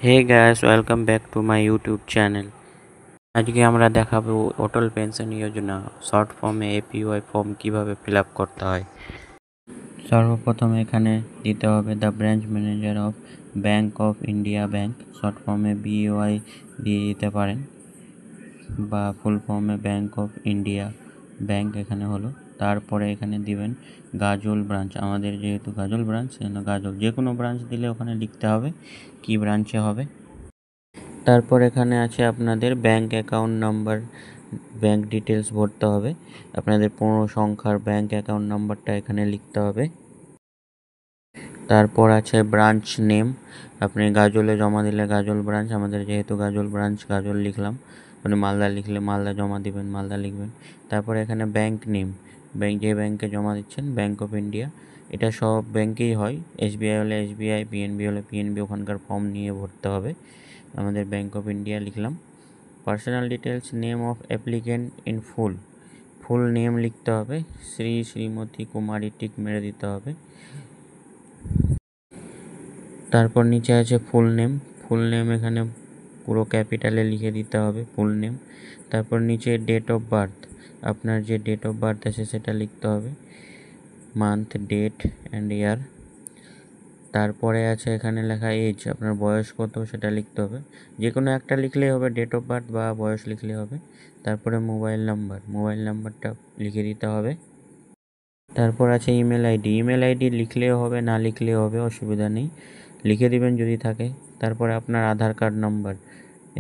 Hey guys, welcome back to my YouTube channel. আজকে আমরা দেখাবো অটল পেনশন যোজনা শর্ট ফর্মে এপিওয়াই ফর্ম কিভাবে ফিল আপ করতে হয়। সর্বপ্রথম এখানে দিতে হবে the branch manager of bank of India bank, short ফর্মে বিওআই দিয়ে দিতে পারেন, বা ফুল ফর্মে ব্যাঙ্ক অফ ইন্ডিয়া ব্যাঙ্ক এখানে হলো। তারপরে এখানে দিবেন গাজল ব্রাঞ্চ, আমাদের যেহেতু গাজল ব্রাঞ্চ সেজন্য গাজল, যে কোনো ব্রাঞ্চ দিলে ওখানে লিখতে হবে কি ব্রাঞ্চে হবে। তারপর এখানে আছে আপনাদের bank account number, bank details ভরতে হবে, আপনাদের 15 সংখ্যার ব্যাঙ্ক অ্যাকাউন্ট নাম্বারটা এখানে লিখতে হবে। তারপর আছে ব্রাঞ্চ নেম, আপনি গাজলে জমা দিলে গাজল ব্রাঞ্চ, আমাদের যেহেতু গাজল ব্রাঞ্চ গাজল লিখলাম, আপনি মালদা লিখলে মালদা জমা দিবেন, মালদা লিখবেন। তারপর এখানে ব্যাঙ্ক নেম, যে ব্যাঙ্কে জমা দিচ্ছেন, ব্যাঙ্ক অফ ইন্ডিয়া, এটা সব ব্যাঙ্কেই হয়, এসবিআই হলে এসবিআই, পিএনবি হলে পিএনবি, ওখানকার ফর্ম নিয়ে ভরতে হবে। আমাদের ব্যাঙ্ক অফ ইন্ডিয়া লিখলাম। Personal details, name of applicant in full name লিখতে হবে, শ্রীমতী কুমারী টিক মেরে দিতে হবে। তারপর নিচে আছে ফুল নেম এখানে পুরো ক্যাপিটালে লিখে দিতে হবে ফুল নেম। তারপর নিচে ডেট অফ বার্থ, আপনার যে ডেট অফ বার্থ আছে সেটা লিখতে হবে, মান্থ, ডেট অ্যান্ড ইয়ার। তারপরে আছে এখানে লেখা এজ, আপনার বয়স কত সেটা লিখতে হবে, যে কোনো একটা লিখলেই হবে, ডেট অফ বার্থ বা বয়স লিখলেই হবে। তারপরে মোবাইল নাম্বারটা লিখে দিতে হবে। তারপর আছে ইমেল আইডি লিখলেও হবে, না লিখলেও হবে, অসুবিধা নেই, লিখে দিবেন যদি থাকে। তারপরে আপনার আধার কার্ড নাম্বার,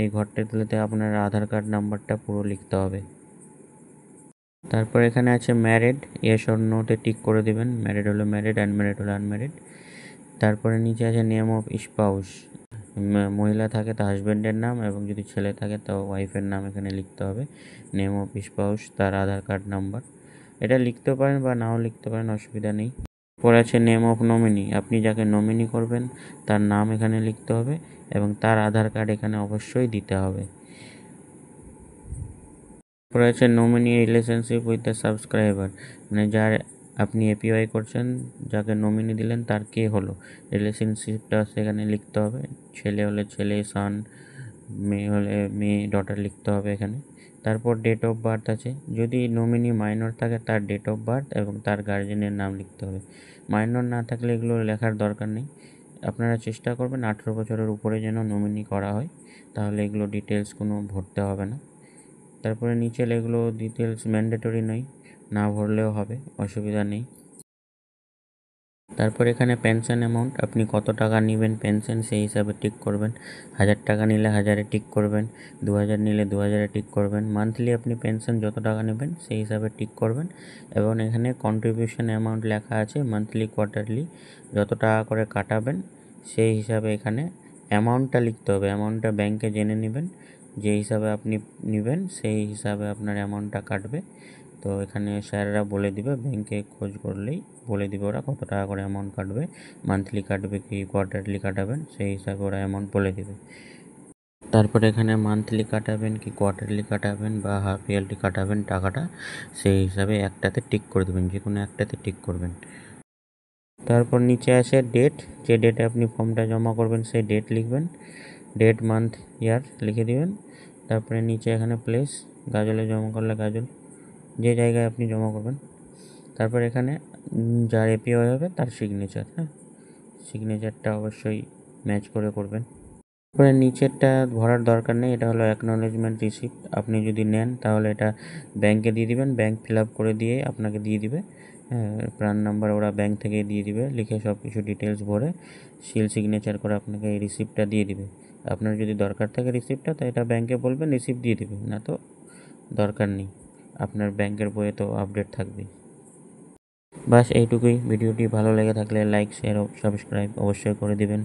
এই ঘরটাতে আপনার আধার কার্ড নাম্বারটা পুরো লিখতে হবে। তারপর এখানে আছে ম্যারিড, ইয়েস অর নোতে টিক করে দিবেন, ম্যারিড হলে ম্যারিড, আনম্যারিড হলে আনম্যারিড। তারপরে নিচে আছে নেম অফ স্পাউস, মহিলা থাকে তো হাজব্যান্ডের নাম, এবং যদি ছেলে থাকে তো ওয়াইফের নাম এখানে লিখতে হবে। নেম অফ স্পাউস, তার আধার কার্ড নাম্বার, এটা লিখতেও পারেন বা নাও লিখতে পারেন, অসুবিধা নেই। পরে আছে নেম অফ নমিনি, আপনি যাকে নমিনি করবেন তার নাম এখানে লিখতে হবে, এবং তার আধার কার্ড এখানে অবশ্যই দিতে হবে। পরে আছে nominee relationship with the subscriber, মানে যার আপনি এপিওয়াই করছেন, যাকে নমিনি দিলেন তার কে হলো, রিলেশনশিপটা সেখানে লিখতে হবে, ছেলে হলে ছেলে, সান, মেয়ে হলে মেয়ে, ডটার লিখতে হবে এখানে। তারপর ডেট অফ বার্থ আছে, যদি নমিনি মাইনর থাকে তার ডেট অফ বার্থ এবং তার গার্জেনের নাম লিখতে হবে, মাইনর না থাকলে এগুলো লেখার দরকার নেই। আপনারা চেষ্টা করবেন 18 বছরের উপরে যেন নমিনি করা হয়, তাহলে এগুলো ডিটেলস কোনো ভরতে হবে না। তারপরে নিচে এগুলো ডিটেলস ম্যান্ডেটরি নয়, না ভরলেও হবে, অসুবিধা নেই। তারপর এখানে পেনশন অ্যামাউন্ট, আপনি কত টাকা নেবেন পেনশন সেই হিসাবে টিক করবেন, 1000 টাকা নিলে 1000-এ টিক করবেন, 2000 নিলে 2000-এ টিক করবেন, মান্থলি আপনি পেনশন যত টাকা নেবেন সেই হিসাবে টিক করবেন। এবং এখানে কন্ট্রিবিউশন অ্যামাউন্ট লেখা আছে, মান্থলি কোয়ার্টারলি যত টাকা করে কাটাবেন সেই হিসাবে এখানে অ্যামাউন্টটা লিখতে হবে, অ্যামাউন্টটা ব্যাংকে জেনে নেবেন, যে হিসাবে আপনি নেবেন সেই হিসাবে আপনার অ্যামাউন্টটা কাটবে। তো এখানে স্যাররা বলে দিবে, ব্যাংকে খোঁজ করলেই বলে দিবে ওরা কত টাকা করে অ্যামাউন্ট কাটবে, মান্থলি কাটবে কি কোয়ার্টারলি কাটাবেন সেই হিসাবে ওরা অ্যামাউন্ট বলে দিবে। তারপরে এখানে মান্থলি কাটাবেন কি কোয়ার্টারলি কাটাবেন বা হাফ ইয়ারলি কাটাবেন টাকাটা, সেই হিসাবে একটাতে টিক করে দেবেন, যে কোনো একটাতে টিক করবেন। তারপর নিচে আছে ডেট, যে ডেটে আপনি ফর্মটা জমা করবেন সেই ডেট লিখবেন, ডেট, মান্থ, ইয়ার লিখে দিবেন। তারপরে নিচে এখানে প্লেস, গাজলে জমা করলে গাজল, যে জায়গায় আপনি জমা করবেন। তারপর এখানে যার এপিওয়াই হবে তার সিগনেচার, সিগনেচারটা অবশ্যই ম্যাচ করে করবেন। তারপরে নিচেরটা ভরার দরকার নেই, এটা হলো অ্যাকনোলেজমেন্ট রিসিপ্ট, আপনি যদি নেন তাহলে এটা ব্যাংকে দিয়ে দিবেন, ব্যাংক ফিল আপ করে দিয়ে আপনাকে দিয়ে দিবে, প্রাণ নাম্বার ওরা ব্যাংক থেকে দিয়ে দিবে, লিখে সব কিছু ডিটেলস ভরে সিল সিগনেচার করে আপনাকে এই রিসিপ্টটা দিয়ে দিবে। আপনার যদি দরকার থাকে রিসিপ্টটা, তো এটা ব্যাংকে বলবেন, রিসিপ্ট দিয়ে দিবে, না তো দরকার নেই, আপনার ব্যাংকের বইয়ে তো আপডেট থাকবেই। বাস এইটুকুই, ভিডিওটি ভালো লেগে থাকলে লাইক, শেয়ার ও সাবস্ক্রাইব অবশ্যই করে দিবেন।